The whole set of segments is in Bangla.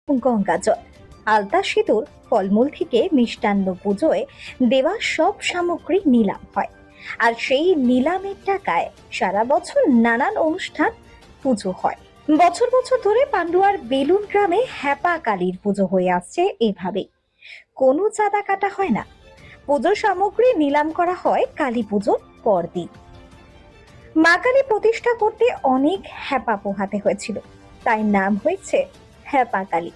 গঙ্গাজল, আলতা সিঁদুর, ফলমূল থেকে মিষ্টান্ন পুজোয় দেওয়া সব সামগ্রী নিলাম হয়। আর সেই নিলামের টাকায় সারা বছর নানান অনুষ্ঠান পুজো হয়। বছর বছর ধরে পান্ডুয়ার বেলুন গ্রামে হ্যাপা কালীর পুজো হয়ে আসছে এভাবেই। কোনো চাঁদা কাটা হয় না, পুজোর সামগ্রী নিলাম করা হয় কালী পুজোর পরদিন। মা কালী প্রতিষ্ঠা করতে অনেক হ্যাপা পোহাতে হয়েছিল, তাই নাম হয়েছে হ্যাপা কালী।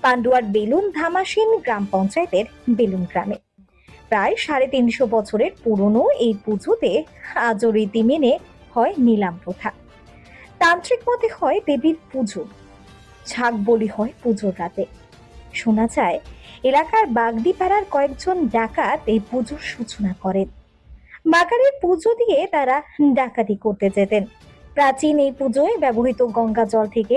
পান্ডুয়ার বেলুন ধামাসিন গ্রাম পঞ্চায়েতের বেলুন গ্রামে প্রায় 350 বছরের পুরনো এই পুজোতে আজও রীতি মেনে হয় নিলাম প্রথা। তান্ত্রিক মতে হয় দেবীর পুজো, ঝাঁক বলি হয় পুজোর রাতে। শোনা যায় এলাকার বাগদিপাড়ার কয়েকজন ডাকাত এই পুজোর সূচনা করেন। বাগানের পুজো দিয়ে তারা ডাকাতি করতে যেতেন। প্রাচীন এই পুজোয় ব্যবহৃত গঙ্গা জল থেকে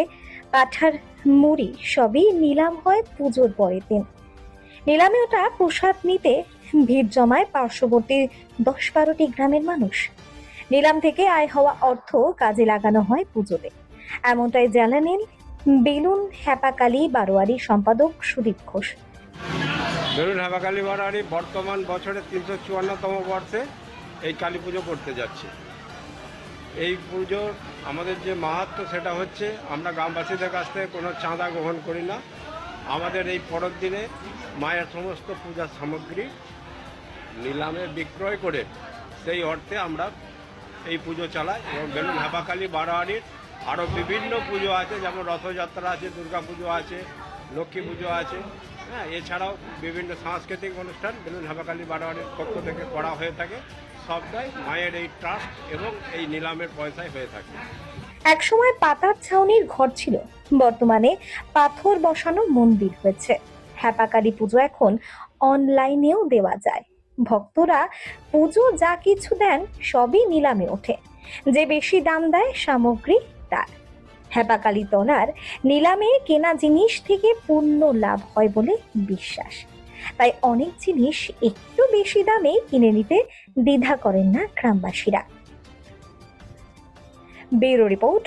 পাঠার মুড়ি সবই নিলাম হয় পুজোর পরের দিন। নিলামে ওটা প্রসাদ নিতে ভিড় জমায় পার্শ্ববর্তী 10-12টি গ্রামের মানুষ। নিলাম থেকে আয় হওয়া অর্থ কাজে লাগানো হয় পুজোতে, এমনটাই জানালেন বেলুন হ্যাপাকালী বারোয়ারি সম্পাদক সুদীপ ঘোষ। বেলুন হ্যাপাকালী বারোয়ারি বর্তমান বছরের 354তম বর্ষে এই কালী পুজো করতে যাচ্ছে। এই পুজোর আমাদের যে মাহাত্ম্য সেটা হচ্ছে আমরা গ্রামবাসীদের কাছ থেকে কোনো চাঁদা গ্রহণ করি না। আমাদের এই পরের দিনে মায়ের সমস্ত পূজার সামগ্রী নিলামে বিক্রয় করে সেই অর্থে আমরা এই পুজো চালাই। এবং বেলুন হ্যাপাকালী বারোয়ারির আরও বিভিন্ন পুজো আছে, যেমন রথযাত্রা আছে, দুর্গা পুজো আছে, লক্ষ্মী পুজো আছে, হ্যাঁ, এছাড়াও বিভিন্ন সাংস্কৃতিক অনুষ্ঠান বেলুন হ্যাপাকালী বারোয়ারির পক্ষ থেকে করা হয়ে থাকে। সবটাই মায়ের এই ট্রাস্ট এবং এই নিলামের পয়সায় হয়ে থাকে। একসময় পাতার ছাউনির ঘর ছিল, বর্তমানে পাথর বসানো মন্দির হয়েছে। হ্যাপাকালী পুজো এখন অনলাইনেও দেওয়া যায়। ভক্তরা পুজো যা কিছু দেন সবই নিলামে ওঠে, যে বেশি দাম দেয় সামগ্রী তার। হ্যাপাকালী তলার নিলামে কেনা জিনিস থেকে পূর্ণ লাভ হয় বলে বিশ্বাস, তাই অনেক জিনিস একটু বেশি দামে কিনে নিতে দ্বিধা করেন না গ্রামবাসীরা। Bureau report,